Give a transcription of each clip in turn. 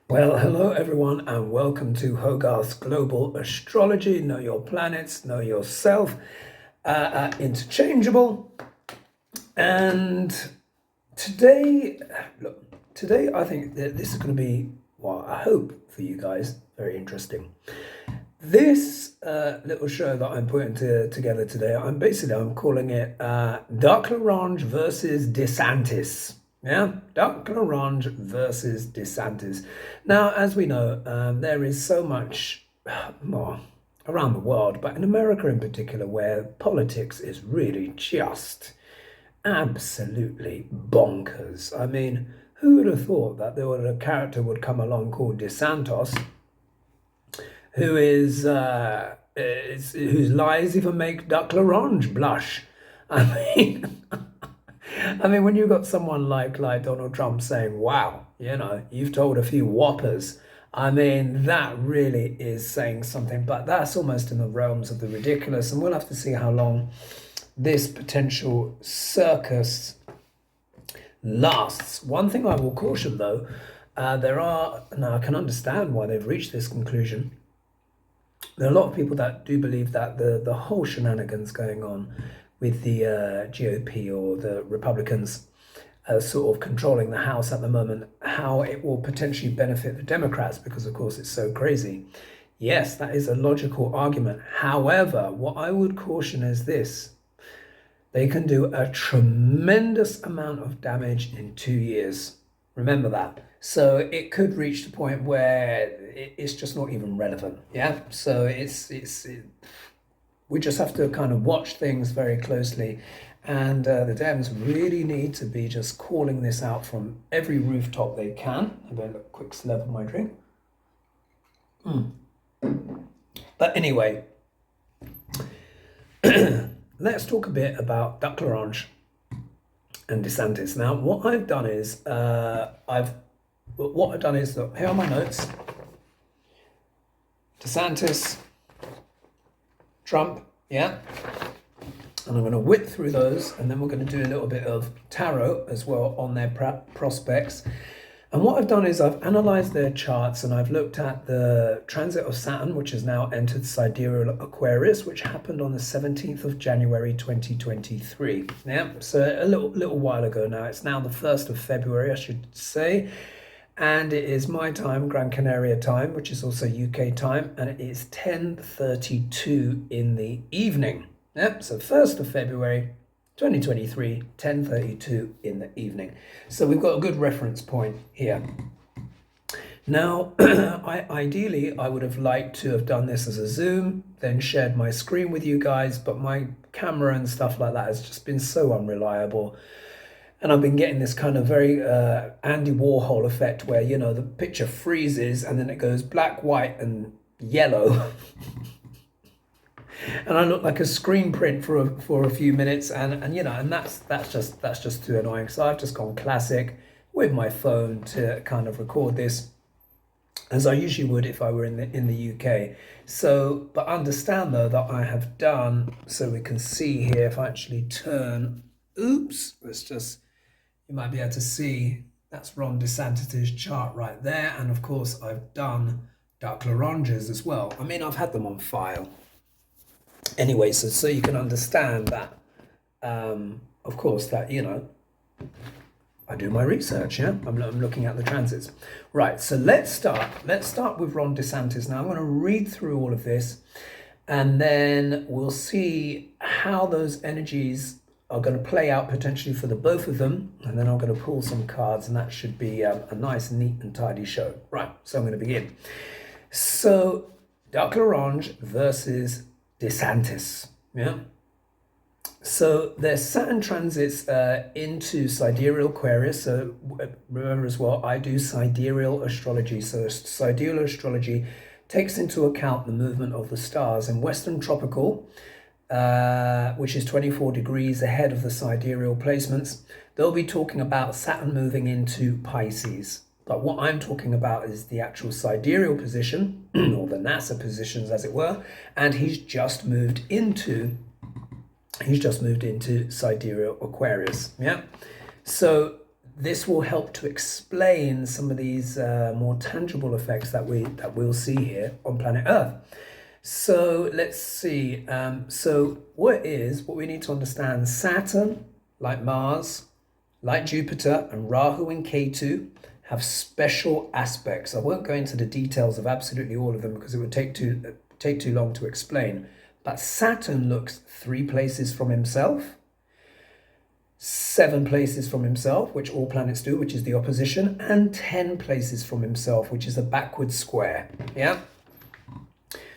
Well, hello everyone, and welcome to Hogarth's Global Astrology. Know your planets, know yourself, interchangeable. And today, today I think that this is going to be, well, I hope for you guys, very interesting. This little show that I'm putting together today, I'm calling it Ducl L'Orange versus DeSantis. Yeah, Ducl L'Orange versus DeSantis. Now, as we know, there is so much more around the world, but in America in particular, where politics is really just absolutely bonkers. I mean, who would have thought that there would a character would come along called DeSantis, who whose lies even make Ducl L'Orange blush. I mean, I mean, when you've got someone like Donald Trump saying, "Wow, you've told a few whoppers," I mean, that really is saying something. But that's almost in the realms of the ridiculous, and we'll have to see how long this potential circus lasts. One thing I will caution, though, now I can understand why they've reached this conclusion. There are a lot of people that do believe that the whole shenanigans going on with the GOP or the Republicans sort of controlling the House at the moment, how it will potentially benefit the Democrats because, of course, it's so crazy. Yes, that is a logical argument. However, what I would caution is this. They can do a tremendous amount of damage in 2 years. Remember that. So it could reach the point where it's just not even relevant. Yeah. So we just have to kind of watch things very closely. And the Dems really need to be just calling this out from every rooftop they can. I'm going to look quick slurp of my drink. But anyway, let's talk a bit about Ducl L'Orange and DeSantis. Now, what I've done is look, here are my notes. DeSantis, Trump, yeah. And I'm going to whip through those, and then we're going to do a little bit of tarot as well on their prospects. And what I've done is I've analyzed their charts, and I've looked at the transit of Saturn, which has now entered sidereal Aquarius, which happened on the 17th of January 2023. Yeah, so a little while ago now. It's now the 1st of February, I should say. And it is my time, Gran Canaria time, which is also UK time, and it is 10:32 in the evening. Yep, so 1st of February 2023, 10:32 in the evening. So we've got a good reference point here. Now, ideally, I would have liked to have done this as a Zoom, then shared my screen with you guys, but my camera and stuff like that has just been so unreliable. And I've been getting this kind of very Andy Warhol effect where, the picture freezes and then it goes black, white, and yellow. And I look like a screen print for a few minutes, and that's just too annoying. So I've just gone classic with my phone to kind of record this, as I usually would if I were in the UK. So, but understand though that I have done, so we can see here if I actually turn. Oops, you might be able to see that's Ron DeSantis' chart right there, and of course I've done Ducl L'Orange's as well. I mean, I've had them on file. Anyway, so you can understand that, of course, that, I do my research, yeah? I'm looking at the transits. Right, so let's start with Ron DeSantis. Now, I'm going to read through all of this, and then we'll see how those energies are going to play out potentially for the both of them, and then I'm going to pull some cards, and that should be a nice, neat, and tidy show. Right, so I'm going to begin. So, Ducl L'Orange versus DeSantis, yeah. So there's Saturn transits into sidereal Aquarius. So remember as well, I do sidereal astrology. So sidereal astrology takes into account the movement of the stars in Western Tropical, which is 24 degrees ahead of the sidereal placements. They'll be talking about Saturn moving into Pisces. But what I'm talking about is the actual sidereal position, or the NASA positions as it were, and he's just moved into sidereal Aquarius. Yeah. So this will help to explain some of these more tangible effects that we'll see here on planet Earth. So let's see. So what we need to understand, Saturn, like Mars, like Jupiter, and Rahu and Ketu have special aspects. I won't go into the details of absolutely all of them because it would take too long to explain. But Saturn looks 3 places from himself, 7 places from himself, which all planets do, which is the opposition, and 10 places from himself, which is a backward square. Yeah.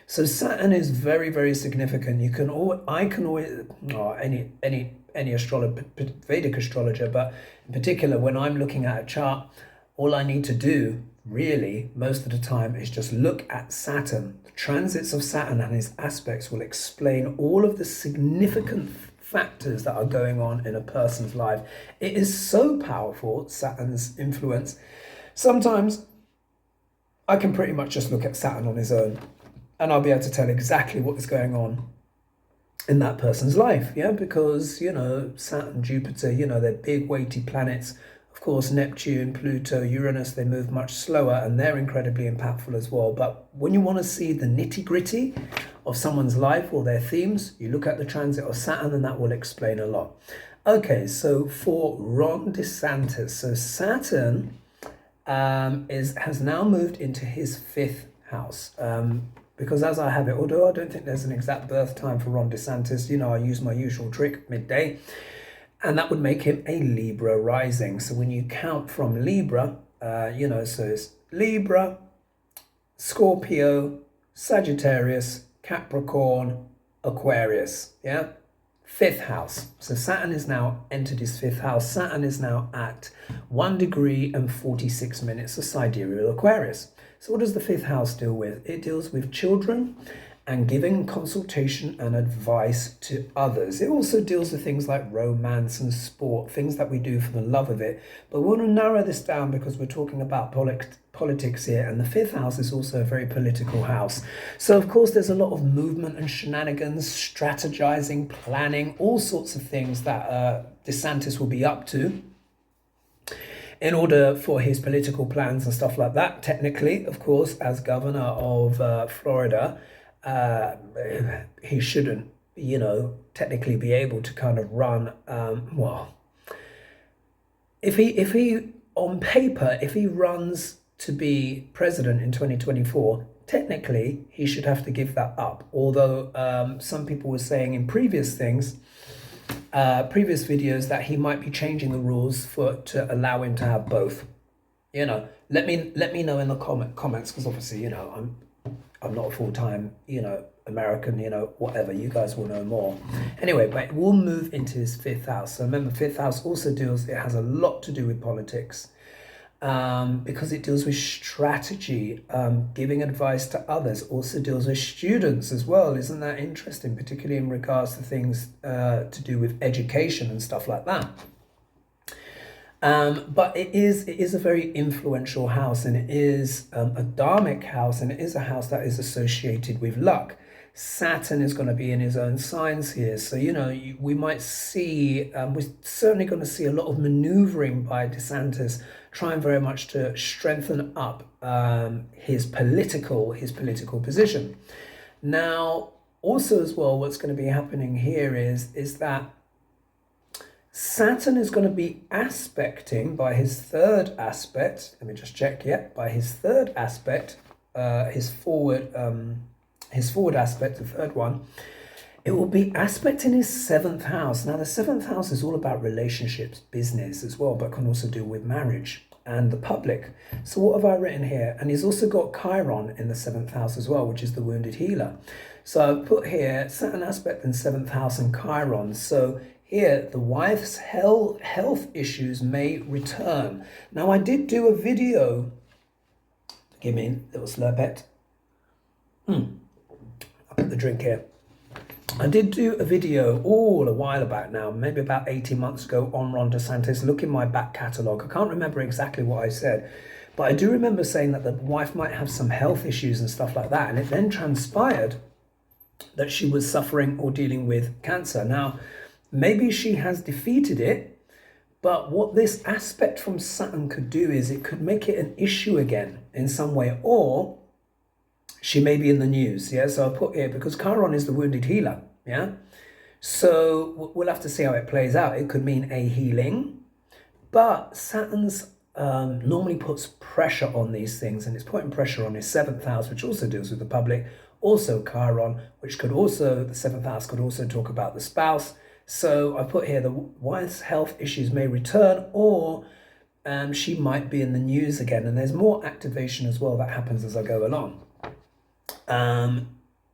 So Saturn is very, very significant. Any astrologer, Vedic astrologer, but in particular, when I'm looking at a chart, all I need to do really most of the time is just look at Saturn. The transits of Saturn and his aspects will explain all of the significant factors that are going on in a person's life. It is so powerful, Saturn's influence. Sometimes I can pretty much just look at Saturn on his own and I'll be able to tell exactly what is going on in that person's life, yeah, because, you know, Saturn, Jupiter, you know, they're big, weighty planets. Of course, Neptune, Pluto, Uranus, they move much slower and they're incredibly impactful as well. But when you want to see the nitty-gritty of someone's life or their themes, you look at the transit of Saturn and that will explain a lot. Okay, so for Ron DeSantis, so Saturn has now moved into his 5th house. Because as I have it, although I don't think there's an exact birth time for Ron DeSantis, you know, I use my usual trick, midday, and that would make him a Libra rising. So when you count from Libra, you know, so it's Libra, Scorpio, Sagittarius, Capricorn, Aquarius, yeah? 5th house. So Saturn has now entered his 5th house. Saturn is now at 1 degree and 46 minutes of sidereal Aquarius. So what does the 5th house deal with? It deals with children and giving consultation and advice to others. It also deals with things like romance and sport, things that we do for the love of it. But we want to narrow this down because we're talking about politics here, and the 5th house is also a very political house. So of course there's a lot of movement and shenanigans, strategizing, planning, all sorts of things that DeSantis will be up to in order for his political plans and stuff like that. Technically, of course, as governor of Florida, he shouldn't, you know, technically be able to kind of run, if he on paper, if he runs to be president in 2024, technically he should have to give that up. Although some people were saying in previous videos that he might be changing the rules to allow him to have both. You know, let me know in the comments, because obviously, you know, I'm not a full-time, you know, American, you know, whatever. You guys will know more. Anyway, but we'll move into his 5th house. So remember, 5th house also it has a lot to do with politics, because it deals with strategy, giving advice to others, also deals with students as well. Isn't that interesting, particularly in regards to things to do with education and stuff like that? But it is a very influential house, and it is a dharmic house, and it is a house that is associated with luck. Saturn is going to be in his own signs here. So, you know, we might see, we're certainly going to see a lot of maneuvering by DeSantis, trying very much to strengthen up his political position. Now, also as well, what's going to be happening here is that Saturn is going to be aspecting by his 3rd aspect. Let me just check. Yeah, by his 3rd aspect, his forward aspect, the 3rd one. It will be aspecting his 7th house. Now, the 7th house is all about relationships, business as well, but can also do with marriage and the public. So what have I written here? And he's also got Chiron in the 7th house as well, which is the wounded healer. So I've put here Saturn aspect in 7th house and Chiron. So here, the wife's health issues may return. Now, I did do a video. Give me a little slurpet. I'll put the drink here. I did do a video a while back now, maybe about 18 months ago, on Ron DeSantis. Look in my back catalogue. I can't remember exactly what I said, but I do remember saying that the wife might have some health issues and stuff like that. And it then transpired that she was suffering or dealing with cancer. Now, maybe she has defeated it, But what this aspect from Saturn could do is it could make it an issue again in some way, or she may be in the news. Yeah, so I'll put here, because Chiron is the wounded healer. Yeah, so we'll have to see how it plays out. It could mean a healing, but Saturn's normally puts pressure on these things, and it's putting pressure on his 7th house, which also deals with the public. Also Chiron, which could also, the 7th house could also talk about the spouse. So I put here the wife's health issues may return, or she might be in the news again. And there's more activation as well that happens as I go along.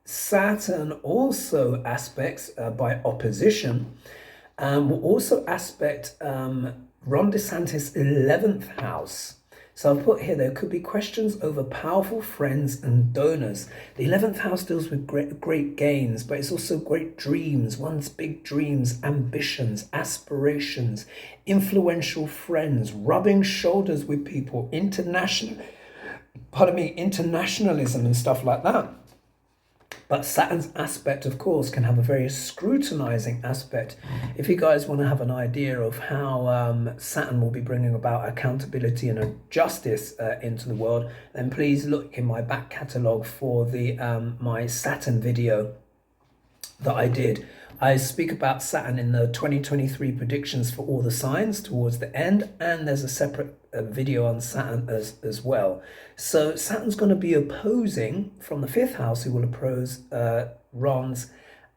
Saturn also aspects by opposition, will also aspect Ron DeSantis' 11th house. So I've put here, there could be questions over powerful friends and donors. The 11th house deals with great gains, but it's also great dreams, one's big dreams, ambitions, aspirations, influential friends, rubbing shoulders with people, internationalism and stuff like that. But Saturn's aspect, of course, can have a very scrutinizing aspect. If you guys want to have an idea of how Saturn will be bringing about accountability and justice into the world, then please look in my back catalogue for the my Saturn video that I did. I speak about Saturn in the 2023 predictions for all the signs towards the end, and there's a separate video on Saturn as well. So Saturn's going to be opposing from the 5th house, who will oppose Ron's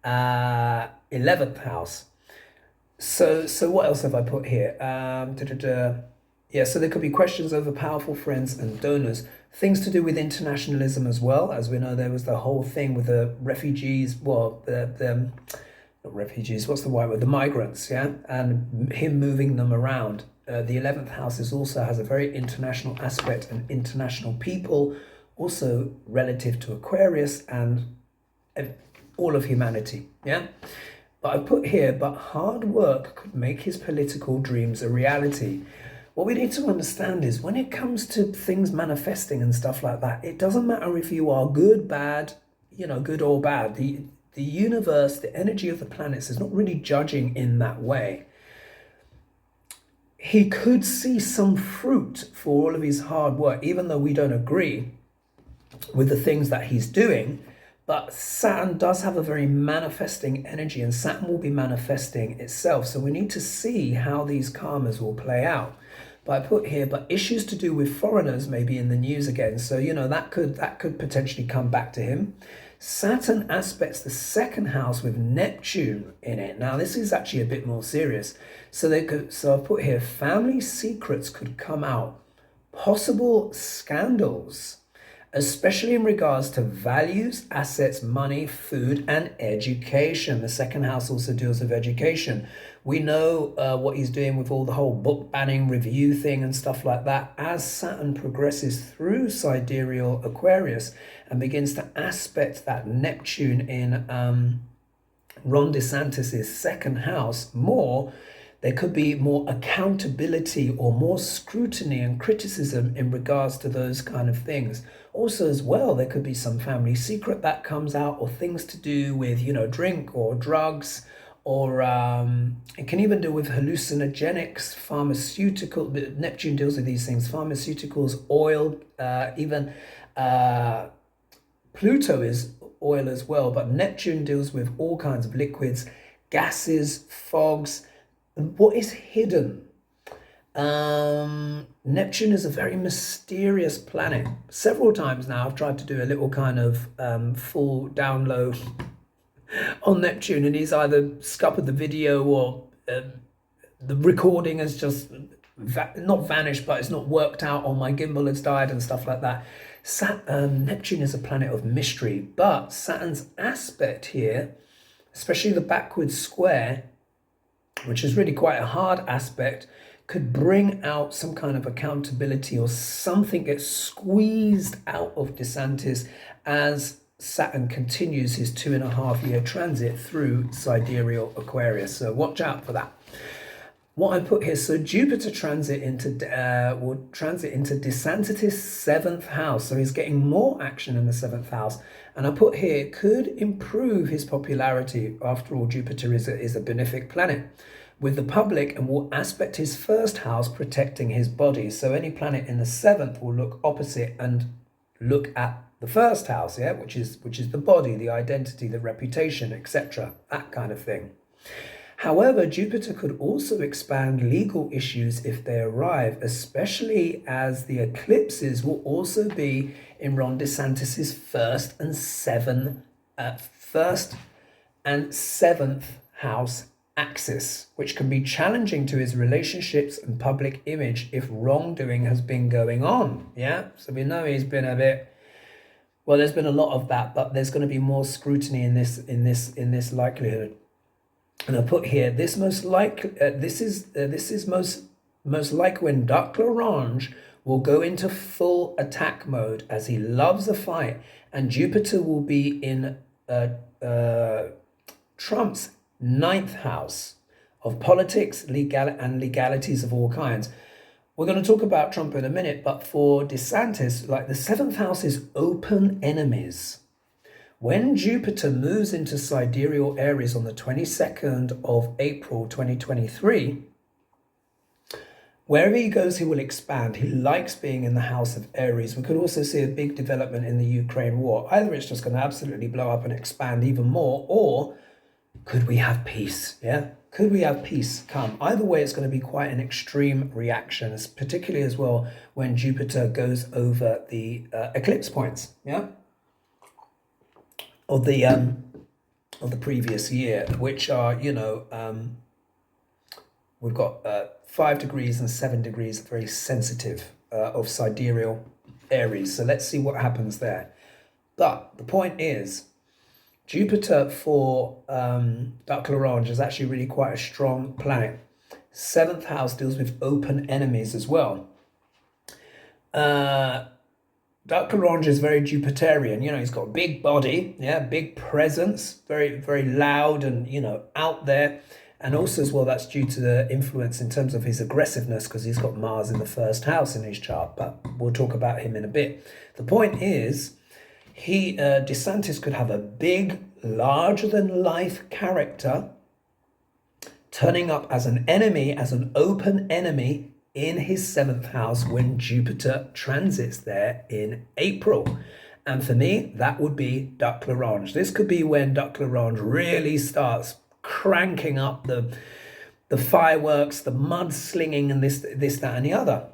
11th house. So what else have I put here? Yeah, so there could be questions over powerful friends and donors, things to do with internationalism as well. As we know, there was the whole thing with the refugees, well, the not refugees, what's the right word? The migrants, yeah, and him moving them around. The 11th house also has a very international aspect and international people, also relative to Aquarius and all of humanity, yeah? But I put here, but hard work could make his political dreams a reality. What we need to understand is when it comes to things manifesting and stuff like that, it doesn't matter if you are good, bad, good or bad. The universe, the energy of the planets is not really judging in that way. He could see some fruit for all of his hard work, even though we don't agree with the things that he's doing. But Saturn does have a very manifesting energy, and Saturn will be manifesting itself. So we need to see how these karmas will play out. But I put here, but issues to do with foreigners may be in the news again. So, that could potentially come back to him. Saturn aspects the 2nd house with Neptune in it. Now, this is actually a bit more serious. So I've put here, family secrets could come out. Possible scandals, especially in regards to values, assets, money, food, and education. The 2nd house also deals with education. We know what he's doing with all the whole book banning review thing and stuff like that. As Saturn progresses through sidereal Aquarius and begins to aspect that Neptune in Ron DeSantis' 2nd house more, there could be more accountability or more scrutiny and criticism in regards to those kind of things. Also as well, there could be some family secret that comes out, or things to do with, drink or drugs, or it can even do with hallucinogenics, pharmaceutical. Neptune deals with these things, pharmaceuticals, oil, even Pluto is oil as well, but Neptune deals with all kinds of liquids, gases, fogs, what is hidden. Neptune is a very mysterious planet. Several times now I've tried to do a little kind of full download on Neptune, and he's either scuppered the video or the recording has just not vanished, but it's not worked out, or my gimbal has died and stuff like that. Neptune is a planet of mystery, but Saturn's aspect here, especially the backwards square, which is really quite a hard aspect, could bring out some kind of accountability, or something gets squeezed out of DeSantis as Saturn continues his 2.5-year transit through sidereal Aquarius. So watch out for that. What I put here, so Jupiter will transit into DeSantis' 7th house. So he's getting more action in the 7th house. And I put here, could improve his popularity. After all, Jupiter is a benefic planet. with the public and will aspect his first house, protecting his body. So any planet in the seventh will look opposite and look at the first house, yeah, which is the body, the identity, the reputation, etc., that kind of thing. However, Jupiter could also expand legal issues if they arrive, especially as the eclipses will also be in Ron DeSantis's first and seventh house axis, which can be challenging to his relationships and public image if wrongdoing has been going on. Yeah, so we know he's been a bit. Well, there's been a lot of that, but there's going to be more scrutiny in this likelihood. And I put here, this is most like when Ducl L'Orange will go into full attack mode as he loves a fight, and Jupiter will be in Trump's ninth house of politics, and legalities of all kinds. We're going to talk about Trump in a minute, but for DeSantis, like the seventh house is open enemies. When Jupiter moves into sidereal Aries on the 22nd of April 2023, wherever he goes, he will expand. He likes being in the house of Aries. We could also see a big development in the Ukraine war. Either it's just going to absolutely blow up and expand even more, or could we have peace? Yeah? Could we have peace come? Either way, it's going to be quite an extreme reaction, particularly as well when Jupiter goes over the eclipse points. Yeah? Of the previous year, which are, we've got 5 degrees and 7 degrees, very sensitive of sidereal Aries. So let's see what happens there. But the point is, Jupiter for Ducl L'Orange is actually really quite a strong planet. Seventh house deals with open enemies as well. Ducl L'Orange is very Jupiterian. He's got a big body, yeah, big presence, very, very loud and, out there. And also as well, that's due to the influence in terms of his aggressiveness, because he's got Mars in the first house in his chart, but we'll talk about him in a bit. The point is, DeSantis could have a big, larger than life character turning up as an enemy, as an open enemy in his seventh house when Jupiter transits there in April. And for me, that would be Ducl L'Orange. This could be when Ducl L'Orange really starts cranking up the fireworks, the mudslinging, and this, that, and the other.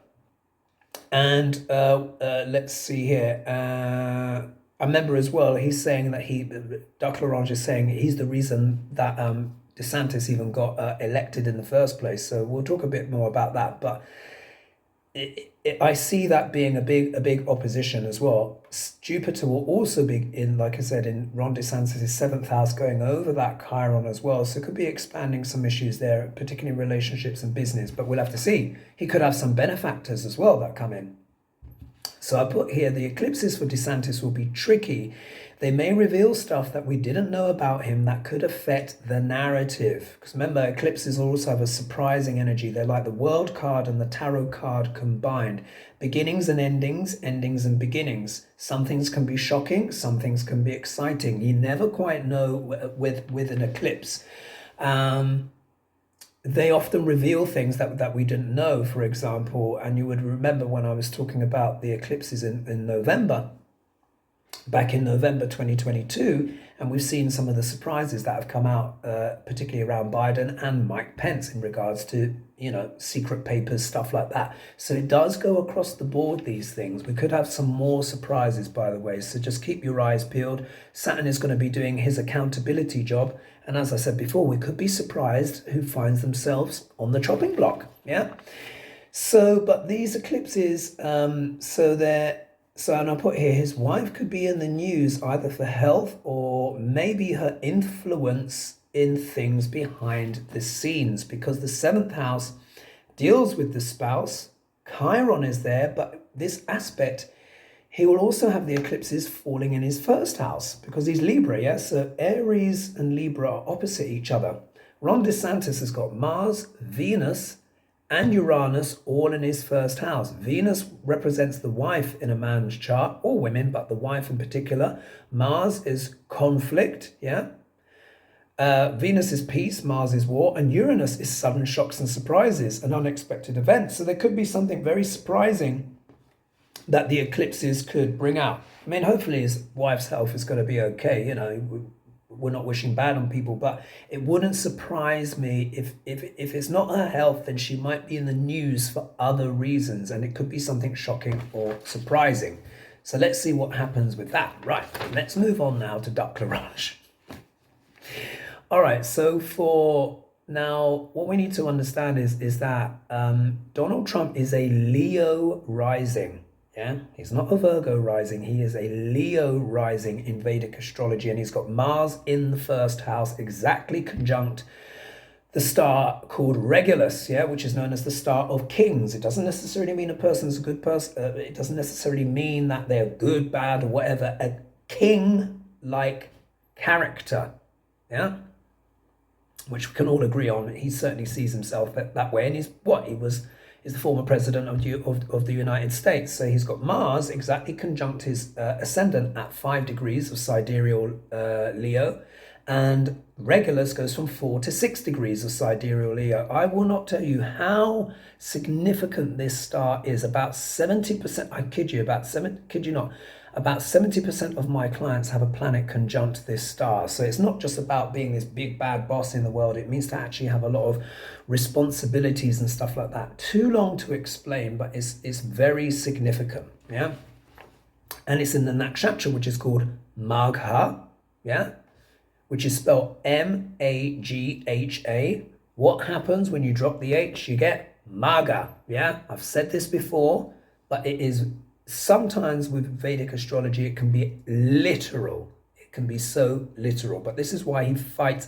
And let's see here. I remember as well, he's saying that Ducl L'Orange is saying he's the reason that DeSantis even got elected in the first place. So we'll talk a bit more about that. But I see that being a big opposition as well. Jupiter will also be in, like I said, in Ron DeSantis' seventh house, going over that Chiron as well. So it could be expanding some issues there, particularly relationships and business. But we'll have to see. He could have some benefactors as well that come in. So I put here, the eclipses for DeSantis will be tricky. They may reveal stuff that we didn't know about him that could affect the narrative. Because remember, eclipses also have a surprising energy. They're like the World card and the Tarot card combined. Beginnings and endings, endings and beginnings. Some things can be shocking, some things can be exciting. You never quite know with an eclipse. They often reveal things that we didn't know, for example. And you would remember when I was talking about the eclipses in November, back in November 2022, and we've seen some of the surprises that have come out, particularly around Biden and Mike Pence in regards to, secret papers, stuff like that. So it does go across the board, these things. We could have some more surprises, by the way, so just keep your eyes peeled. Saturn is going to be doing his accountability job, and as I said before, we could be surprised who finds themselves on the chopping block, yeah? So, but these eclipses, So, and I put here, his wife could be in the news either for health or maybe her influence in things behind the scenes, because the seventh house deals with the spouse. Chiron is there, but this aspect, he will also have the eclipses falling in his first house because he's Libra, yeah? So Aries and Libra are opposite each other. Ron DeSantis has got Mars, Venus, and Uranus all in his first house. Venus represents the wife in a man's chart, or women, but the wife in particular. Mars is conflict, yeah? Venus is peace, Mars is war, and Uranus is sudden shocks and surprises and unexpected events. So there could be something very surprising that the eclipses could bring out. I mean, hopefully his wife's health is going to be okay. You know, we're not wishing bad on people, but it wouldn't surprise me if it's not her health, then she might be in the news for other reasons, and it could be something shocking or surprising. So let's see what happens with that. Right, let's move on now to Ducl L'Orange. All right, so for now, what we need to understand is that Donald Trump is a Leo rising. Yeah, he's not a Virgo rising. He is a Leo rising in Vedic astrology, and he's got Mars in the first house, exactly conjunct the star called Regulus, yeah, which is known as the star of kings. It doesn't necessarily mean a person's a good person. It doesn't necessarily mean that they're good, bad, or whatever. A king-like character, yeah, which we can all agree on. He certainly sees himself that way, and he's the former president of the United States. So he's got Mars exactly conjunct his ascendant at 5 degrees of sidereal Leo, and Regulus goes from 4 to 6 degrees of sidereal Leo. I will not tell you how significant this star is. About 70%, I kid you, kid you not, about 70% of my clients have a planet conjunct this star. So it's not just about being this big bad boss in the world. It means to actually have a lot of responsibilities and stuff like that. Too long to explain, but it's very significant, yeah? And it's in the nakshatra, which is called Magha, yeah? Which is spelled M-A-G-H-A. What happens when you drop the H? You get Magha, yeah? I've said this before, but it is sometimes with Vedic astrology, it can be literal. It can be so literal, but this is why he fights.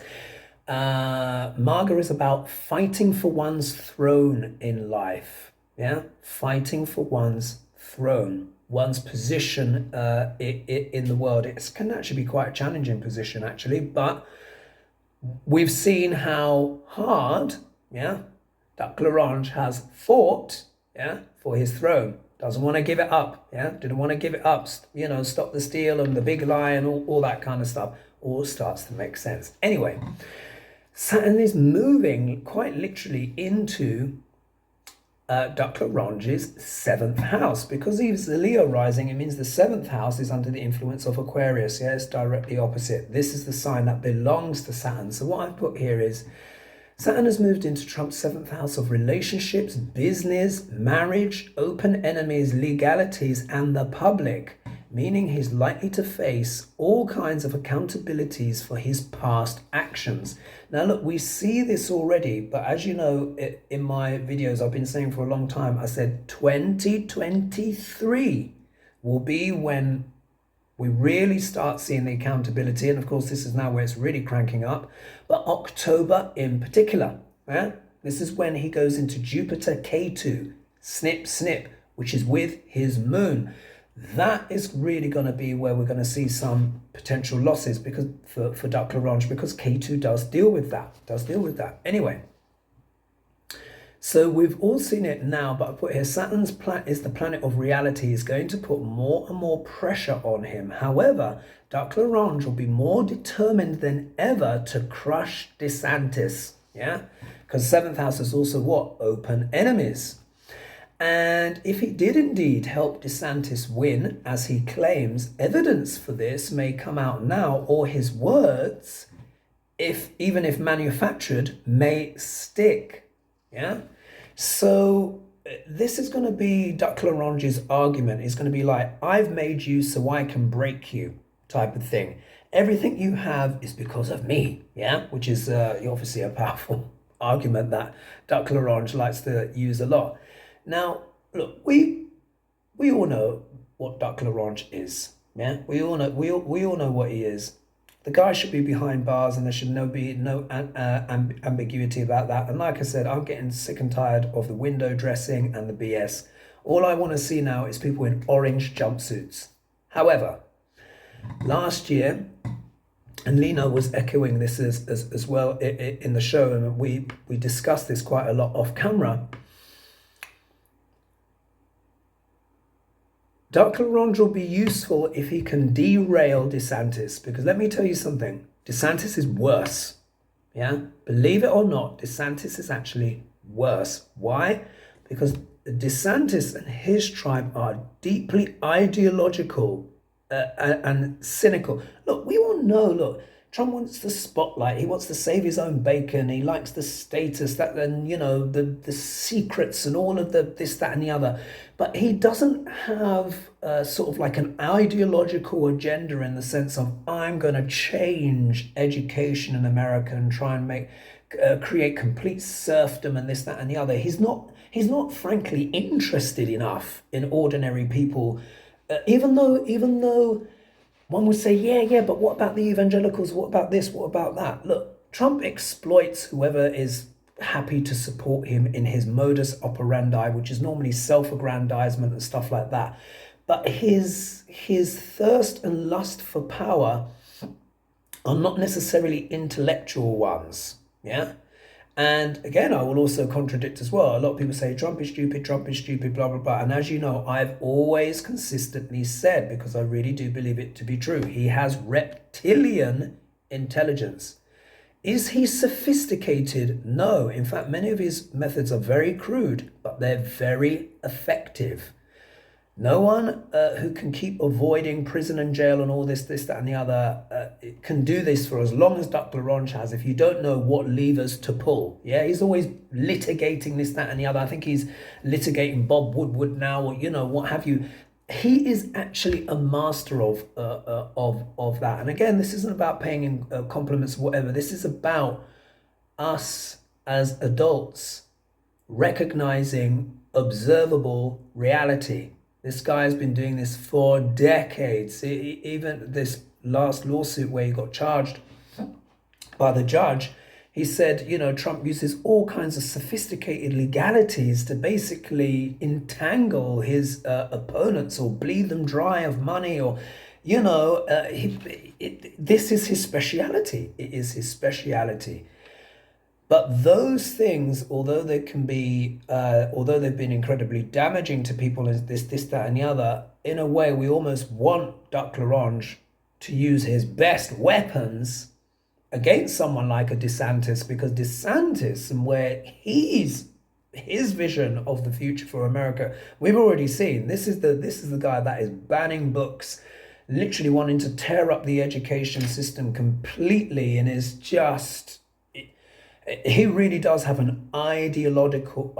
Magha is about fighting for one's throne in life, yeah? Fighting for one's throne, one's position in the world. It can actually be quite a challenging position, actually, but we've seen how hard, yeah, Ducl L'Orange has fought, yeah, for his throne. Doesn't want to give it up, yeah? Didn't want to give it up, you know, stop the steal and the big lie and all that kind of stuff. All starts to make sense. Anyway, Saturn is moving quite literally into Ducl L'Orange's 7th house. Because he's the Leo rising, it means the 7th house is under the influence of Aquarius, yeah? It's directly opposite. This is the sign that belongs to Saturn. So what I've put here is Saturn has moved into Trump's 7th house of relationships, business, marriage, open enemies, legalities, and the public, meaning he's likely to face all kinds of accountabilities for his past actions. Now, look, we see this already, but as you know, in my videos I've been saying for a long time, I said 2023 will be when we really start seeing the accountability. And of course, this is now where it's really cranking up. But October in particular, yeah? This is when he goes into Jupiter K2, snip, snip, which is with his moon. That is really going to be where we're going to see some potential losses because for Ducl L'Orange, because K2 does deal with that, Anyway, so we've all seen it now, but I put here, Saturn's planet is the planet of reality, is going to put more and more pressure on him. However, Ducl L'Orange will be more determined than ever to crush DeSantis, yeah? Because 7th house is also what? Open enemies. And if he did indeed help DeSantis win, as he claims, evidence for this may come out now, or his words, even if manufactured, may stick, yeah? So this is going to be Ducl L'Orange's argument. It's going to be like, I've made you so I can break you type of thing. Everything you have is because of me, yeah? Which is obviously a powerful argument that Ducl L'Orange likes to use a lot. Now, look, we all know what Ducl L'Orange is, yeah? We all know what he is. The guy should be behind bars, and there should be no ambiguity about that. And like I said, I'm getting sick and tired of the window dressing and the BS. All I want to see now is people in orange jumpsuits. However, last year, and Lino was echoing this as well in the show, and we discussed this quite a lot off camera. Ducl L'Orange will be useful if he can derail DeSantis, because let me tell you something. DeSantis is worse. Yeah, believe it or not, DeSantis is actually worse. Why? Because DeSantis and his tribe are deeply ideological and cynical. Look, we all know, look, Trump wants the spotlight. He wants to save his own bacon. He likes the status, that, and the secrets and all of the this, that, and the other. But he doesn't have sort of like an ideological agenda in the sense of, I'm going to change education in America and try and create complete serfdom and this, that, and the other. He's not frankly interested enough in ordinary people, even though one would say, yeah, but what about the evangelicals? What about this? What about that? Look, Trump exploits whoever is happy to support him in his modus operandi, which is normally self-aggrandizement and stuff like that. But his thirst and lust for power are not necessarily intellectual ones. Yeah. And again, I will also contradict as well. A lot of people say Trump is stupid, blah, blah, blah. And as you know, I've always consistently said, because I really do believe it to be true, he has reptilian intelligence. Is he sophisticated? No. In fact, many of his methods are very crude, but they're very effective. No one who can keep avoiding prison and jail and all this, that, and the other can do this for as long as Ducl L'Orange has, if you don't know what levers to pull. Yeah, he's always litigating this, that, and the other. I think he's litigating Bob Woodward now, or, what have you. He is actually a master of that. And again, this isn't about paying him compliments or whatever. This is about us as adults recognizing observable reality. This guy has been doing this for decades. Even this last lawsuit where he got charged by the judge, he said, Trump uses all kinds of sophisticated legalities to basically entangle his opponents or bleed them dry of money, or, this is his speciality. It is his speciality. But those things, although they can be, although they've been incredibly damaging to people, this, that, and the other, in a way, we almost want Ducl L'Orange to use his best weapons against someone like a DeSantis, because DeSantis and where his vision of the future for America, we've already seen. This is the guy that is banning books, literally wanting to tear up the education system completely, and is just. He really does have an ideological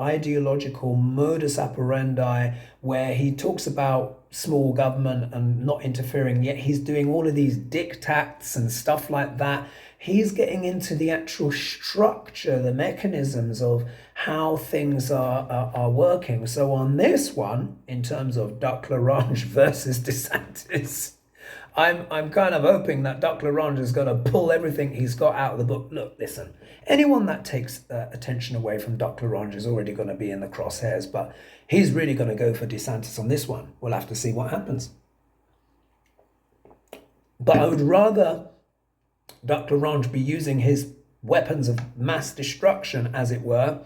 modus operandi where he talks about small government and not interfering, yet he's doing all of these diktats and stuff like that. He's getting into the actual structure, the mechanisms of how things are working. So on this one, in terms of Ducl L'Orange versus DeSantis, I'm kind of hoping that Ducl L'Orange is going to pull everything he's got out of the book. Look, listen, anyone that takes attention away from Ducl L'Orange is already going to be in the crosshairs, but he's really going to go for DeSantis on this one. We'll have to see what happens. But I would rather Ducl L'Orange be using his weapons of mass destruction, as it were,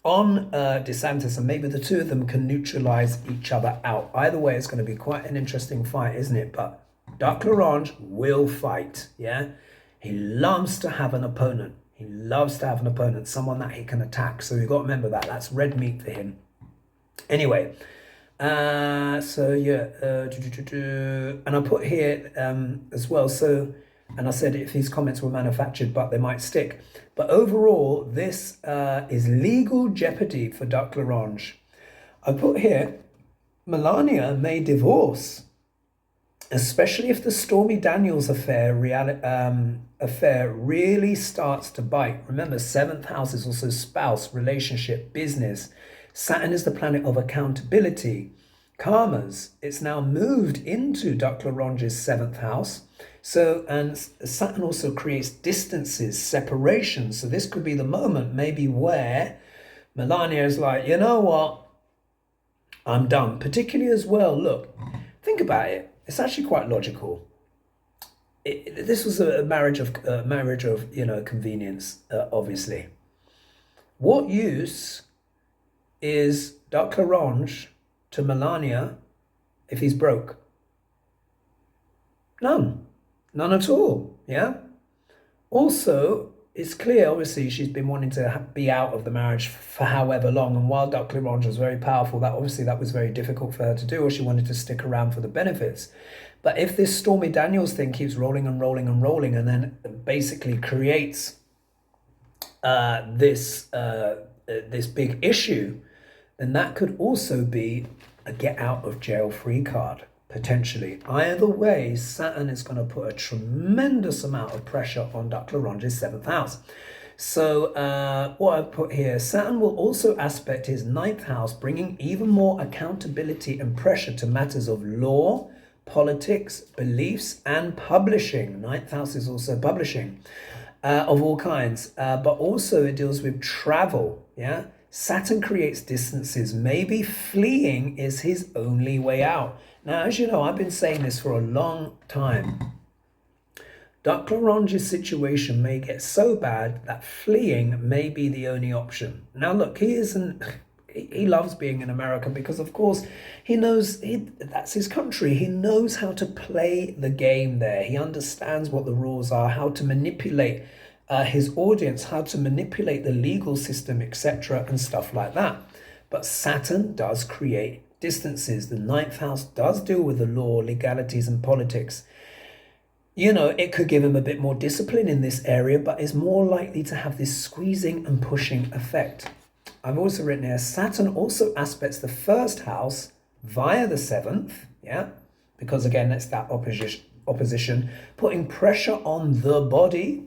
on DeSantis, and maybe the two of them can neutralize each other out. Either way, it's going to be quite an interesting fight, isn't it? But Ducl L'Orange will fight, yeah? He loves to have an opponent. He loves to have an opponent, someone that he can attack. So you've got to remember that. That's red meat for him. Anyway, so yeah, and I put here as well, so, and I said if his comments were manufactured, but they might stick. But overall, this is legal jeopardy for Ducl L'Orange. I put here, Melania may divorce, especially if the Stormy Daniels affair really starts to bite. Remember, 7th house is also spouse, relationship, business. Saturn is the planet of accountability. Karmas, it's now moved into Ducl L'Orange's 7th house. So, and Saturn also creates distances, separations. So this could be the moment maybe where Melania is like, you know what, I'm done. Particularly as well, look, think about it. It's actually quite logical. This was a marriage of convenience, obviously. What use is Ducl L'Orange to Melania if he's broke? None. None at all. Yeah. Also, it's clear, obviously, she's been wanting to be out of the marriage for however long. And while Ducl L'Orange was very powerful, that was very difficult for her to do, or she wanted to stick around for the benefits. But if this Stormy Daniels thing keeps rolling and rolling and rolling, and then basically creates this big issue, then that could also be a get out of jail free card, potentially. Either way, Saturn is going to put a tremendous amount of pressure on Ducl L'Orange's seventh house. So what I've put here, Saturn will also aspect his ninth house, bringing even more accountability and pressure to matters of law, politics, beliefs, and publishing. Ninth house is also publishing of all kinds, but also it deals with travel. Yeah, Saturn creates distances. Maybe fleeing is his only way out. Now, as you know, I've been saying this for a long time. Ducl L'Orange's situation may get so bad that fleeing may be the only option. Now, look, he loves being in America because, of course, he knows that's his country. He knows how to play the game there. He understands what the rules are, how to manipulate his audience, how to manipulate the legal system, etc., and stuff like that. But Saturn does create distances. The ninth house does deal with the law, legalities, and politics. You know, it could give him a bit more discipline in this area, but is more likely to have this squeezing and pushing effect. I've also written here, Saturn also aspects the first house via the seventh, yeah, because again, it's that opposition, putting pressure on the body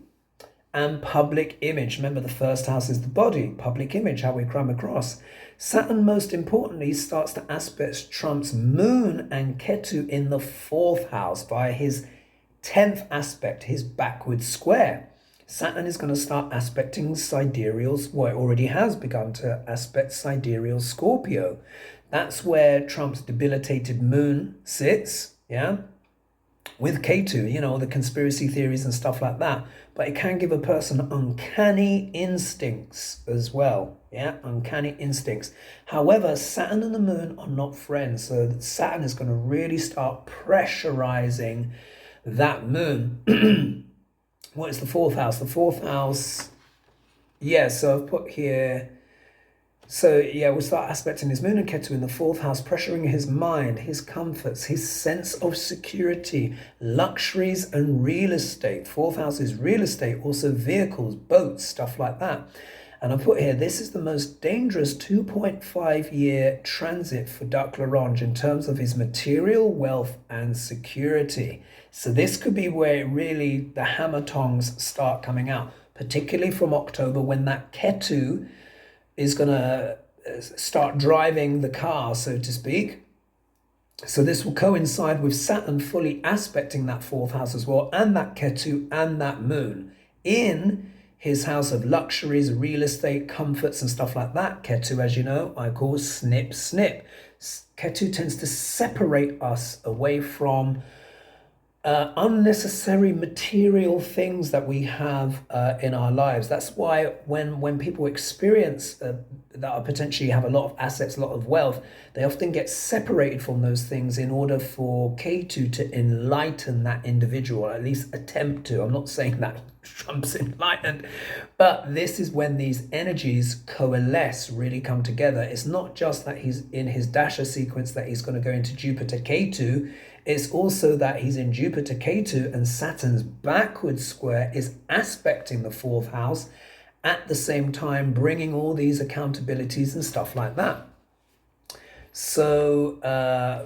and public image. Remember, the first house is the body, public image, how we come across. Saturn, most importantly, starts to aspect Trump's moon and Ketu in the fourth house via his 10th aspect, his backward square. Saturn is going to start aspecting sidereals, well, it already has begun to aspect sidereal Scorpio. That's where Trump's debilitated moon sits, yeah, with Ketu, you know, the conspiracy theories and stuff like that. But it can give a person uncanny instincts as well, yeah, uncanny instincts. However, Saturn and the moon are not friends, so Saturn is going to really start pressurizing that moon. What is the fourth house? The fourth house, yeah, so I've put here, so yeah, we'll start aspecting his moon and Ketu in the fourth house, pressuring his mind, his comforts, his sense of security, luxuries, and real estate. Fourth house is real estate, also vehicles, boats, stuff like that. And I put here, this is the most dangerous 2.5-year transit for Ducl L'Orange in terms of his material wealth and security. So this could be where really the hammer tongs start coming out, particularly from October when that Ketu is going to start driving the car, so to speak. So this will coincide with Saturn fully aspecting that fourth house as well, and that Ketu and that moon in his house of luxuries, real estate, comforts, and stuff like that. Ketu, as you know, I call snip, snip. Ketu tends to separate us away from unnecessary material things that we have in our lives. That's why when people experience that are potentially have a lot of assets, a lot of wealth, they often get separated from those things in order for Ketu to enlighten that individual, or at least attempt to. I'm not saying that Trump's enlightened, but this is when these energies coalesce, really come together. It's not just that he's in his Dasha sequence that he's going to go into Jupiter Ketu. It's also that he's in Jupiter Ketu and Saturn's backward square is aspecting the fourth house at the same time, bringing all these accountabilities and stuff like that. So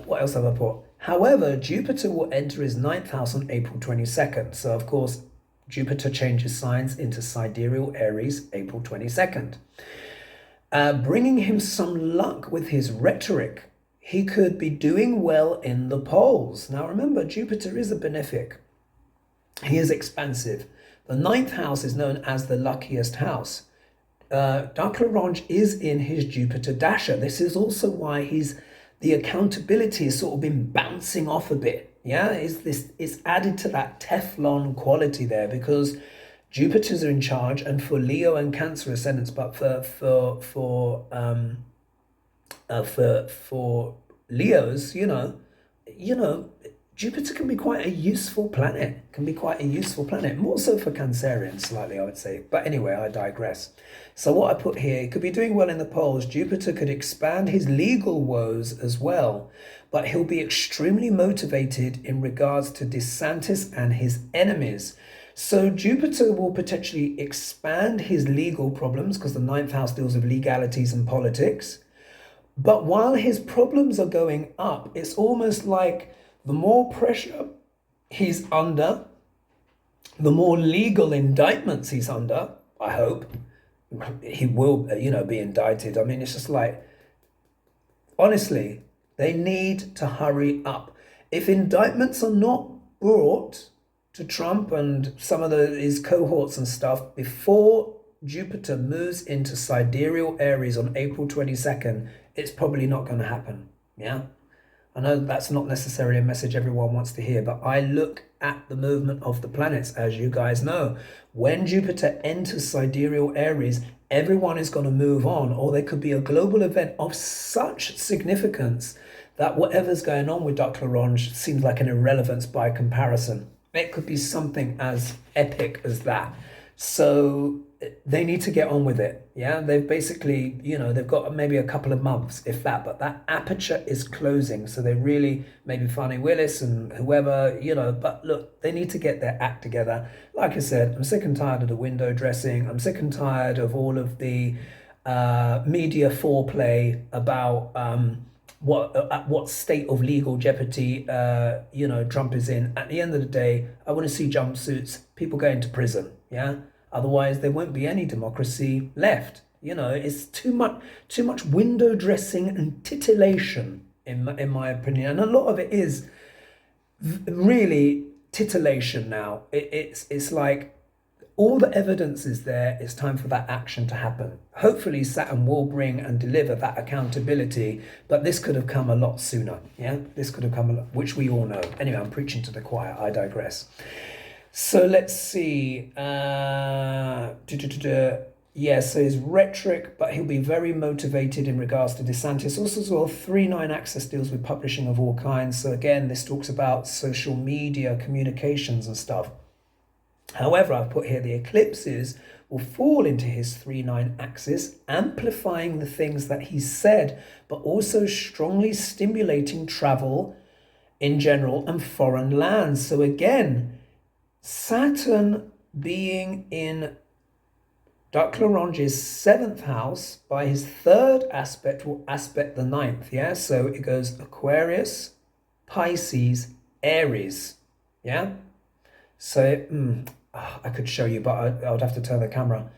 what else have I put? However, Jupiter will enter his ninth house on April 22nd. So of course, Jupiter changes signs into sidereal Aries April 22nd, bringing him some luck with his rhetoric. He could be doing well in the polls. Now remember, Jupiter is a benefic. He is expansive. The ninth house is known as the luckiest house. Ducl L'Orange is in his Jupiter Dasha. This is also why the accountability has sort of been bouncing off a bit. Yeah, it's added to that Teflon quality there because Jupiter's in charge, and for Leo and Cancer ascendants, but for Leos, you know, Jupiter can be quite a useful planet, more so for Cancerians slightly, I would say. But anyway, I digress. So what I put here, he could be doing well in the polls. Jupiter could expand his legal woes as well, but he'll be extremely motivated in regards to DeSantis and his enemies. So Jupiter will potentially expand his legal problems because the ninth house deals with legalities and politics. But while his problems are going up, it's almost like the more pressure he's under, the more legal indictments he's under. I hope he will, be indicted. I mean, it's just like, honestly, they need to hurry up. If indictments are not brought to Trump and some of his cohorts and stuff before Jupiter moves into sidereal Aries on April 22nd, it's probably not going to happen. Yeah. I know that's not necessarily a message everyone wants to hear, but I look at the movement of the planets, as you guys know. When Jupiter enters sidereal Aries, everyone is going to move on, or there could be a global event of such significance that whatever's going on with Ducl L'Orange seems like an irrelevance by comparison. It could be something as epic as that. So they need to get on with it. Yeah, they've basically, they've got maybe a couple of months, if that, but that aperture is closing. So they really, maybe Fannie Willis and whoever, but look, they need to get their act together. Like I said, I'm sick and tired of the window dressing. I'm sick and tired of all of the media foreplay about what state of legal jeopardy Trump is in. At the end of the day, I want to see jumpsuits, people going to prison. Yeah, otherwise there won't be any democracy left. It's too much window dressing and titillation in my opinion, and a lot of it is really titillation now. It's like all the evidence is there. It's time for that action to happen. Hopefully Saturn will bring and deliver that accountability, but this could have come a lot sooner. Yeah, this could have come a lot, which we all know. Anyway, I'm preaching to the choir. I digress. So let's see. Yeah, so his rhetoric, but he'll be very motivated in regards to DeSantis. Also as well, 3-9 access deals with publishing of all kinds. So again, this talks about social media, communications and stuff. However, I've put here the eclipses will fall into his 3-9 axis, amplifying the things that he said, but also strongly stimulating travel in general and foreign lands. So again, Saturn being in Ducl L'Orange's 7th house by his 3rd aspect will aspect the 9th. Yeah, so it goes Aquarius, Pisces, Aries. Yeah, so I could show you, but I would have to turn the camera.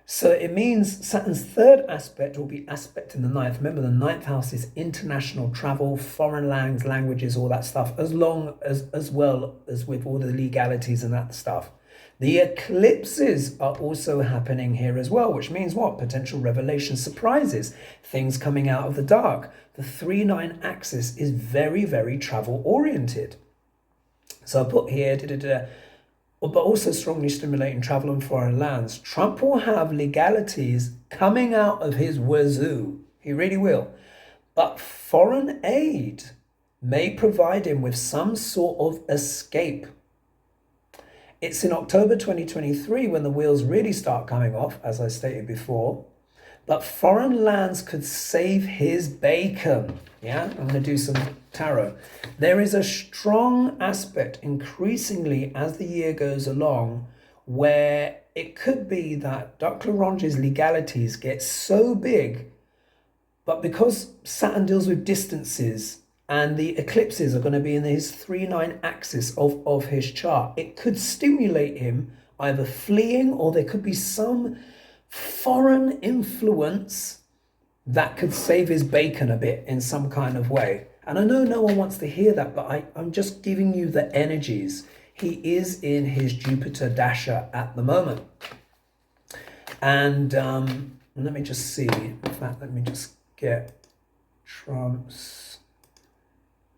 So it means Saturn's 3rd aspect will be aspect in the 9th. Remember, the 9th house is international travel, foreign languages, all that stuff, as well as with all the legalities and that stuff. The eclipses are also happening here as well, which means what? Potential revelation, surprises, things coming out of the dark. The 3-9 axis is very, very travel oriented. So I put here, but also strongly stimulating travel in foreign lands. Trump will have legalities coming out of his wazoo. He really will. But foreign aid may provide him with some sort of escape. It's in October 2023 when the wheels really start coming off, as I stated before. But foreign lands could save his bacon. Yeah, I'm going to do some tarot. There is a strong aspect increasingly as the year goes along where it could be that Ducl L'Orange's legalities get so big, but because Saturn deals with distances and the eclipses are going to be in his 3-9 axis of his chart, it could stimulate him either fleeing, or there could be some foreign influence that could save his bacon a bit in some kind of way. And I know no one wants to hear that, but I'm just giving you the energies. He is in his Jupiter dasher at the moment. And let me just see. In fact, let me just get Trump's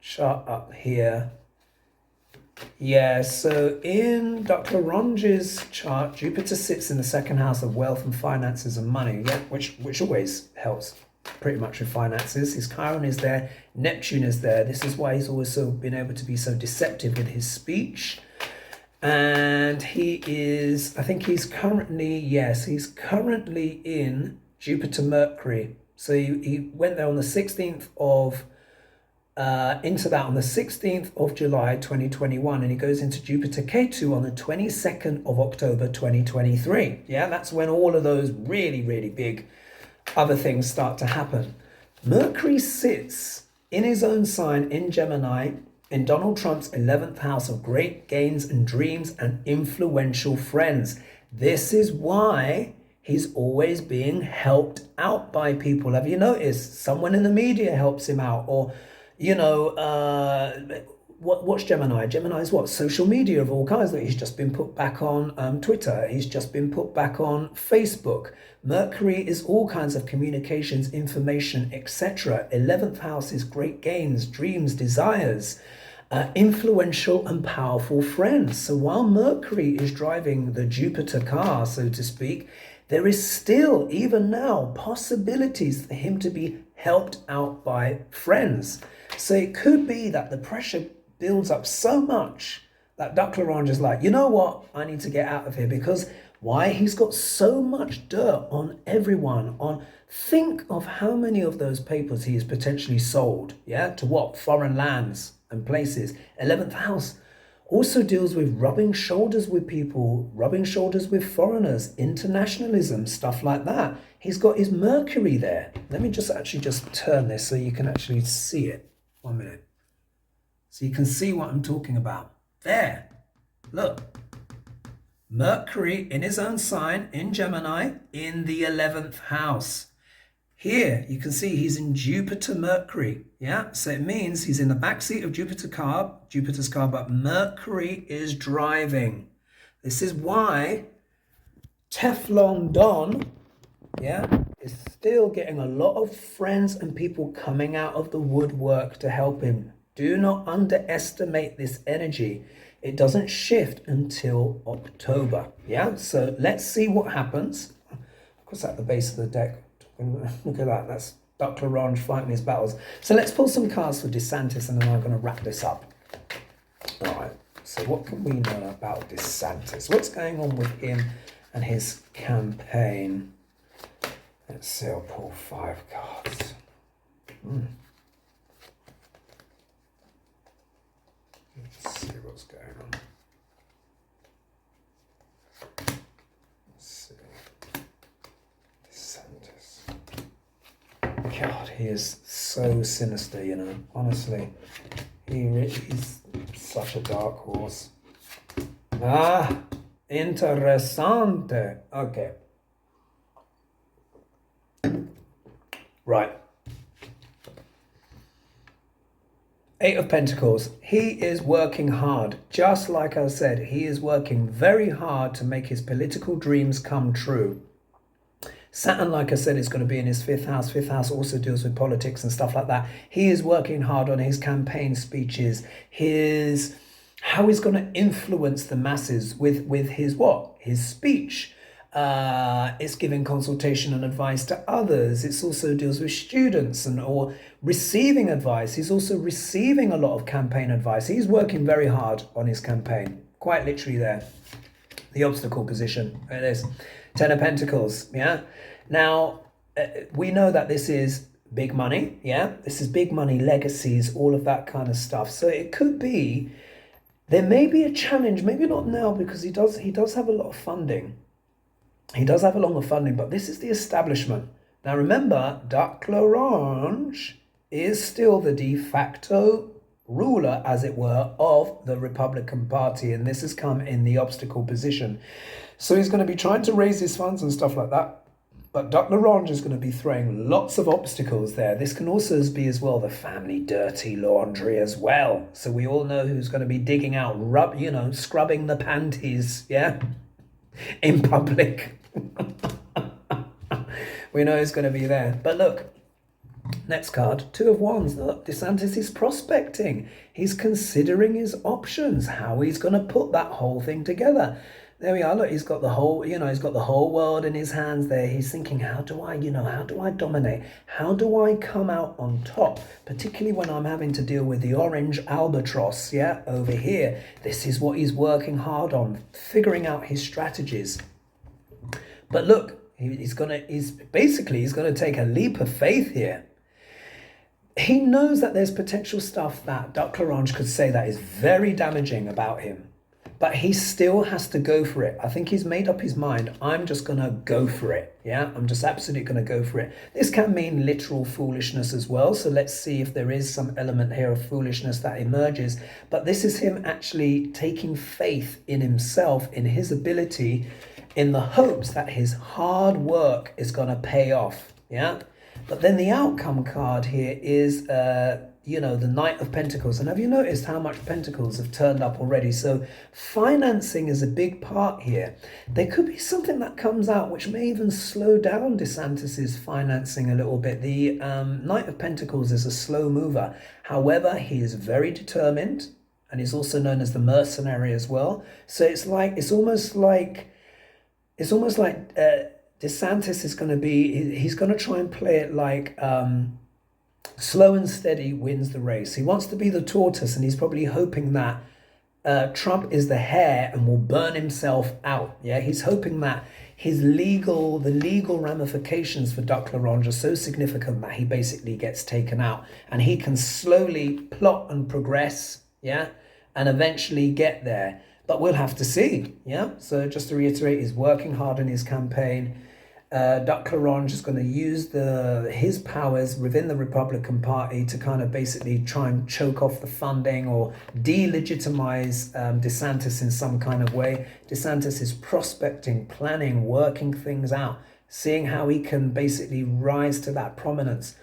chart up here. Yeah, so in Ducl L'Orange's chart, Jupiter sits in the 2nd house of wealth and finances and money, yeah, which always helps. pretty much with finances. His Chiron is there, Neptune is there. This is why he's also been able to be so deceptive with his speech. And he is, I think he's currently, yes, he's currently in Jupiter Mercury. So he went there on the 16th of, into that on the 16th of July 2021, and he goes into Jupiter Ketu on the 22nd of October 2023. Yeah, that's when all of those really, really big other things start to happen. Mercury sits in his own sign in Gemini in Donald Trump's 11th house of great gains and dreams and influential friends. This is why he's always being helped out by people. Have you noticed? Someone in the media helps him out, or, you know, what's Gemini? Gemini is what? Social media of all kinds. That he's just been put back on Twitter. He's just been put back on Facebook. Mercury is all kinds of communications, information, etc. 11th house is great gains, dreams, desires, influential and powerful friends. So while Mercury is driving the Jupiter car, so to speak, there is still, even now, possibilities for him to be helped out by friends. So it could be that the pressure builds up so much that Ducl L'Orange is like, you know what, I need to get out of here. Because why? He's got so much dirt on everyone. Think of how many of those papers he has potentially sold, yeah, to what? Foreign lands and places. 11th house also deals with rubbing shoulders with people, rubbing shoulders with foreigners, internationalism, stuff like that. He's got his Mercury there. Let me just turn this so you can actually see it. 1 minute. So you can see what I'm talking about. There, look. Mercury in his own sign in Gemini in the 11th house. Here you can see he's in Jupiter Mercury. Yeah, so it means he's in the backseat of Jupiter's car, but Mercury is driving. This is why Teflon Don, yeah, is still getting a lot of friends and people coming out of the woodwork to help him. Do not underestimate this energy. It doesn't shift until October. Yeah, so let's see what happens. Of course, at the base of the deck, look at that. That's Ducl L'Orange fighting his battles. So let's pull some cards for DeSantis, and then I'm going to wrap this up. All right. So what can we know about DeSantis? What's going on with him and his campaign? Let's see. I'll pull 5 cards. Let's see what's going on. Let's see. DeSantis. God, he is so sinister, you know. Honestly, he's such a dark horse. Ah, interessante. Okay. Right. 8 of Pentacles. He is working hard. Just like I said, he is working very hard to make his political dreams come true. Saturn, like I said, is going to be in his 5th house. 5th house also deals with politics and stuff like that. He is working hard on his campaign speeches, how he's going to influence the masses with his what? His speech. It's giving consultation and advice to others. It also deals with students or receiving advice. He's also receiving a lot of campaign advice. He's working very hard on his campaign. Quite literally there. The obstacle position. There it is. 10 of Pentacles. Yeah. Now, we know that this is big money. Yeah. This is big money, legacies, all of that kind of stuff. So it could be, there may be a challenge, maybe not now, because he does have a lot of funding. He does have a lot of funding, but this is the establishment. Now remember, Ducl L'Orange is still the de facto ruler, as it were, of the Republican Party, and this has come in the obstacle position. So he's going to be trying to raise his funds and stuff like that, but Ducl L'Orange is going to be throwing lots of obstacles there. This can also be as well the family dirty laundry as well. So we all know who's going to be digging out, scrubbing the panties, yeah, in public. We know it's going to be there. But look, next card, 2 of Wands. Look, DeSantis is prospecting. He's considering his options, how he's going to put that whole thing together. There we are. Look, he's got the whole, he's got the whole world in his hands there. He's thinking, how do I, how do I dominate? How do I come out on top? Particularly when I'm having to deal with the orange albatross, yeah, over here. This is what he's working hard on, figuring out his strategies. But look, he's gonna take a leap of faith here. He knows that there's potential stuff that Ducl L'Orange could say that is very damaging about him. But he still has to go for it. I think he's made up his mind. I'm just going to go for it. Yeah, I'm just absolutely going to go for it. This can mean literal foolishness as well. So let's see if there is some element here of foolishness that emerges. But this is him actually taking faith in himself, in his ability, in the hopes that his hard work is going to pay off. Yeah. But then the outcome card here is, the Knight of Pentacles. And have you noticed how much Pentacles have turned up already? So financing is a big part here. There could be something that comes out which may even slow down DeSantis's financing a little bit. The Knight of Pentacles is a slow mover. However, he is very determined, and he's also known as the mercenary as well. So it's almost like DeSantis is going to be, he's going to try and play it like slow and steady wins the race. He wants to be the tortoise, and he's probably hoping that Trump is the hare and will burn himself out. Yeah, he's hoping that the legal ramifications for Ducl L'Orange are so significant that he basically gets taken out, and he can slowly plot and progress, yeah, and eventually get there. But we'll have to see, yeah? So just to reiterate, he's working hard in his campaign. Ducl L'Orange is going to use his powers within the Republican Party to kind of basically try and choke off the funding or delegitimize DeSantis in some kind of way. DeSantis is prospecting, planning, working things out, seeing how he can basically rise to that prominence,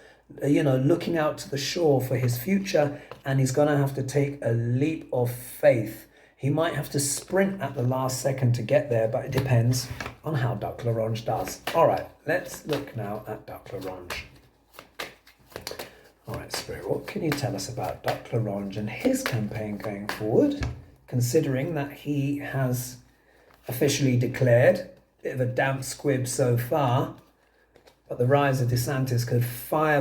looking out to the shore for his future, and he's going to have to take a leap of faith. He might have to sprint at the last second to get there, but it depends on how Ducl L'Orange does. All right, let's look now at Ducl L'Orange. All right, Spirit, what can you tell us about Ducl L'Orange and his campaign going forward, considering that he has officially declared, a bit of a damp squib so far, but the rise of DeSantis could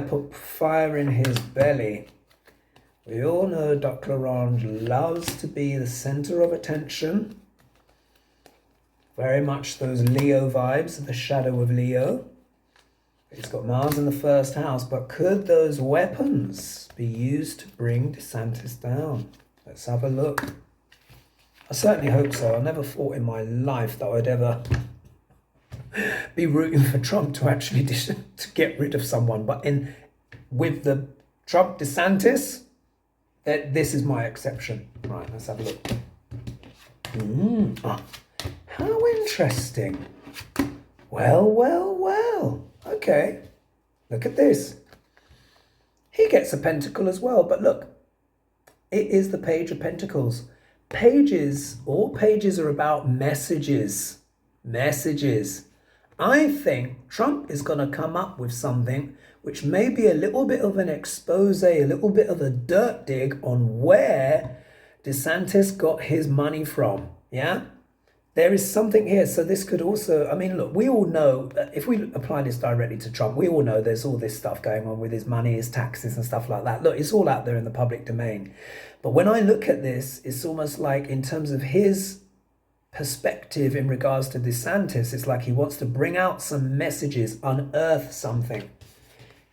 put fire in his belly. We all know Ducl L'Orange loves to be the center of attention. Very much those Leo vibes, the shadow of Leo. He's got Mars in the first house, but could those weapons be used to bring DeSantis down? Let's have a look. I certainly hope so. I never thought in my life that I'd ever be rooting for Trump to actually to get rid of someone. But with the Trump DeSantis, this is my exception. Right, let's have a look. How interesting. Well. Okay, look at this. He gets a pentacle as well, but look, it is the Page of Pentacles. All pages are about messages. I think Trump is going to come up with something which may be a little bit of an expose, a little bit of a dirt dig on where DeSantis got his money from, yeah? There is something here. So this could also, look, we all know, if we apply this directly to Trump, we all know there's all this stuff going on with his money, his taxes and stuff like that. Look, it's all out there in the public domain. But when I look at this, it's almost like in terms of his perspective in regards to DeSantis, it's like he wants to bring out some messages, unearth something.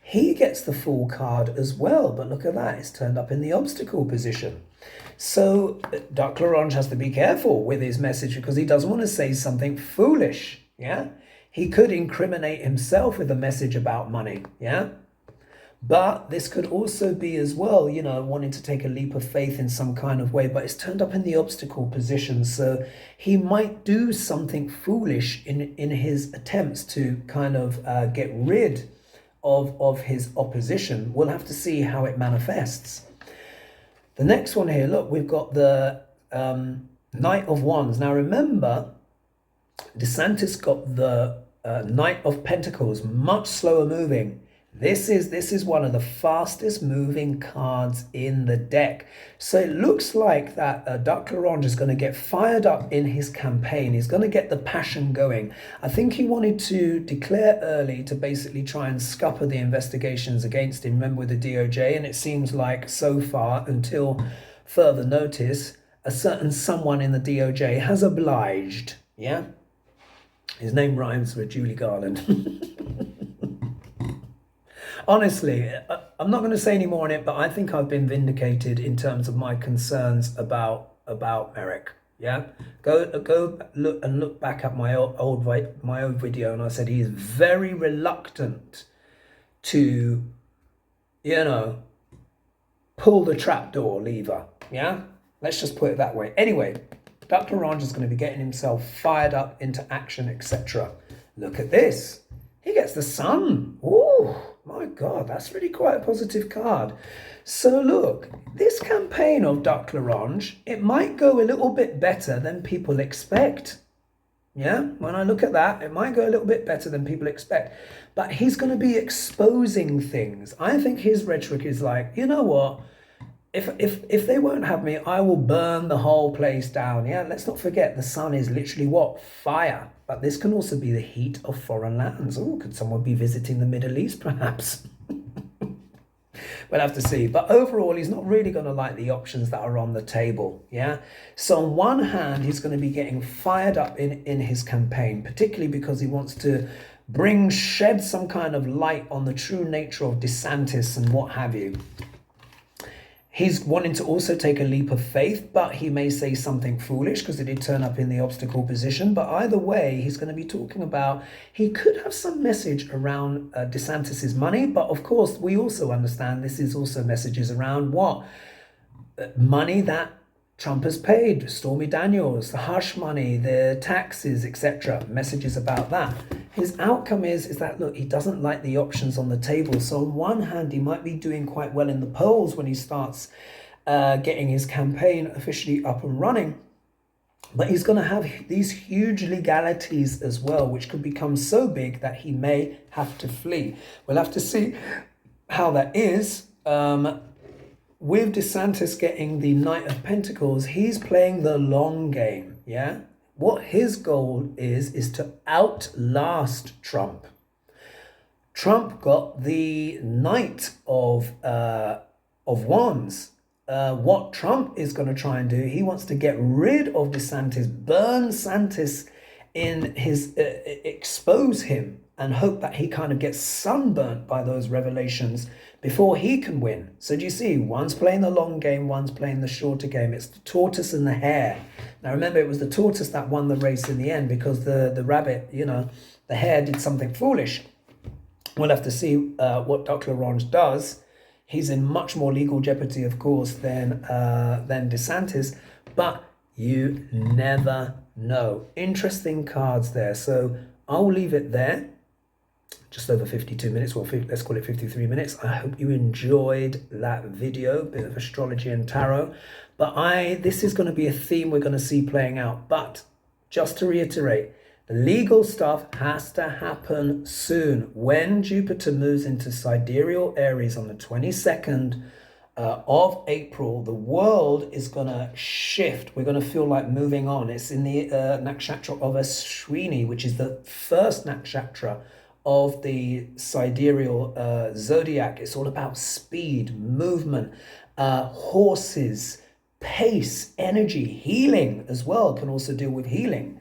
He gets the Fool card as well, but look at that, it's turned up in the obstacle position. So Ducl L'Orange has to be careful with his message because he doesn't want to say something foolish, yeah? He could incriminate himself with a message about money, yeah? But this could also be as well, wanting to take a leap of faith in some kind of way, but it's turned up in the obstacle position. So he might do something foolish in his attempts to kind of get rid of his opposition. We'll have to see how it manifests. The next one here, look, we've got the Knight of Wands. Now remember, DeSantis got the Knight of Pentacles, much slower moving. This is one of the fastest moving cards in the deck. So it looks like that Ducl L'Orange is going to get fired up in his campaign. He's going to get the passion going. I think he wanted to declare early to basically try and scupper the investigations against him, remember, with the DOJ, and it seems like so far, until further notice, a certain someone in the DOJ has obliged. Yeah? His name rhymes with Julie Garland. Honestly, I'm not going to say any more on it, but I think I've been vindicated in terms of my concerns about Merrick. Yeah, go look back at my old video, and I said he is very reluctant to, pull the trapdoor lever. Yeah, let's just put it that way. Anyway, Ducl L'Orange is going to be getting himself fired up into action, etc. Look at this. He gets the sun. Ooh, my God, that's really quite a positive card. So look, this campaign of Ducl L'Orange, it might go a little bit better than people expect. Yeah, when I look at that, it might go a little bit better than people expect. But he's going to be exposing things. I think his rhetoric is like, you know what? If they won't have me, I will burn the whole place down. Yeah, let's not forget the sun is literally what? Fire. But this can also be the heat of foreign lands. Oh, could someone be visiting the Middle East perhaps? We'll have to see. But overall, he's not really going to like the options that are on the table. Yeah. So on one hand, he's going to be getting fired up in his campaign, particularly because he wants to shed some kind of light on the true nature of DeSantis and what have you. He's wanting to also take a leap of faith, but he may say something foolish because he did turn up in the obstacle position. But either way, he's going to be talking about, he could have some message around DeSantis's money. But of course, we also understand this is also messages around what? Money that Trump has paid, Stormy Daniels, the hush money, the taxes, etc. Messages about that. His outcome is that, look, he doesn't like the options on the table. So on one hand, he might be doing quite well in the polls when he starts getting his campaign officially up and running. But he's going to have these huge legalities as well, which could become so big that he may have to flee. We'll have to see how that is. With DeSantis getting the Knight of Pentacles, he's playing the long game, yeah? What his goal is to outlast Trump. Trump got the Knight of Wands. What Trump is going to try and do, he wants to get rid of DeSantis, burn DeSantis in his, expose him, and hope that he kind of gets sunburnt by those revelations before he can win. So do you see, one's playing the long game, one's playing the shorter game. It's the tortoise and the hare. Now remember, it was the tortoise that won the race in the end because the rabbit, the hare did something foolish. We'll have to see what Ducl L'Orange does. He's in much more legal jeopardy, of course, than DeSantis, but you never know. Interesting cards there. So I'll leave it there. Just over 52 minutes, well, let's call it 53 minutes. I hope you enjoyed that video, bit of astrology and tarot. But this is going to be a theme we're going to see playing out. But just to reiterate, the legal stuff has to happen soon. When Jupiter moves into sidereal Aries on the 22nd of April, the world is going to shift. We're going to feel like moving on. It's in the nakshatra of Ashwini, which is the first nakshatra of the sidereal zodiac. It's all about speed, movement, horses, pace, energy, healing as well, can also deal with healing.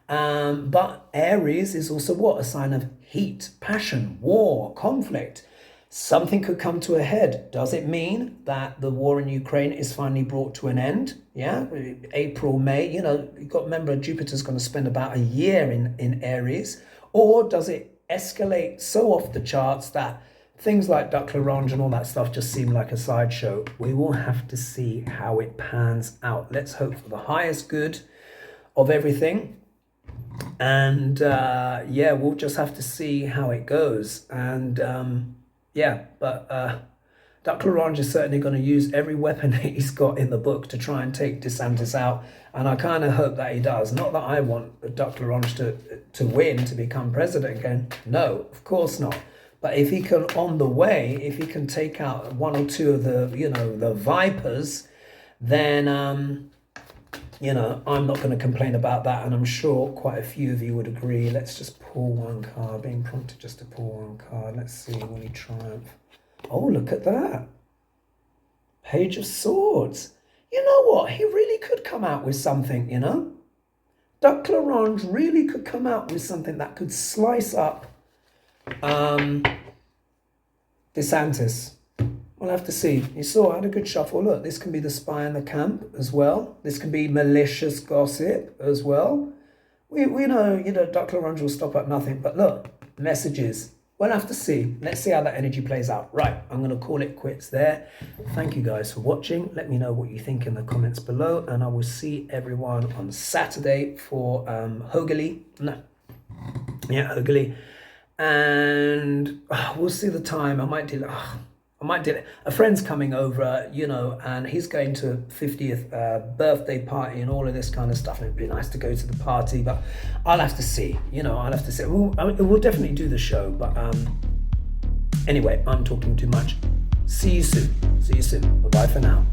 But Aries is also what? A sign of heat, passion, war, conflict. Something could come to a head. Does it mean that the war in Ukraine is finally brought to an end? Yeah, April, May, you've got to remember Jupiter's going to spend about a year in Aries. Or does it escalate so off the charts that things like Ducl L'Orange and all that stuff just seem like a sideshow? We will have to see how it pans out. Let's hope for the highest good of everything. And we'll just have to see how it goes. And Ducl L'Orange is certainly going to use every weapon he's got in the book to try and take DeSantis out. And I kind of hope that he does. Not that I want Ducl L'Orange to win, to become president again. No, of course not. But But if he can, on the way, if he can take out one or two of the, the vipers, then, I'm not going to complain about that. And I'm sure quite a few of you would agree. Let's just pull one card. Being prompted just to pull one card. Let's see, will he triumph? Oh, look at that. Page of Swords. You know what? He really could come out with something, Ducl L'Orange really could come out with something that could slice up DeSantis. We'll have to see. You saw, I had a good shuffle. Look, this can be the spy in the camp as well. This can be malicious gossip as well. We know, Ducl L'Orange will stop at nothing. But look, messages. We'll have to see. Let's see how that energy plays out. Right, I'm going to call it quits there. Thank you guys for watching. Let me know what you think in the comments below. And I will see everyone on Saturday for Hogely. No. Yeah, Hogely. And we'll see the time. I might do it. A friend's coming over, and he's going to a 50th birthday party and all of this kind of stuff. And it'd be nice to go to the party, but I'll have to see. I'll have to see. We'll definitely do the show, but anyway, I'm talking too much. See you soon. Bye-bye for now.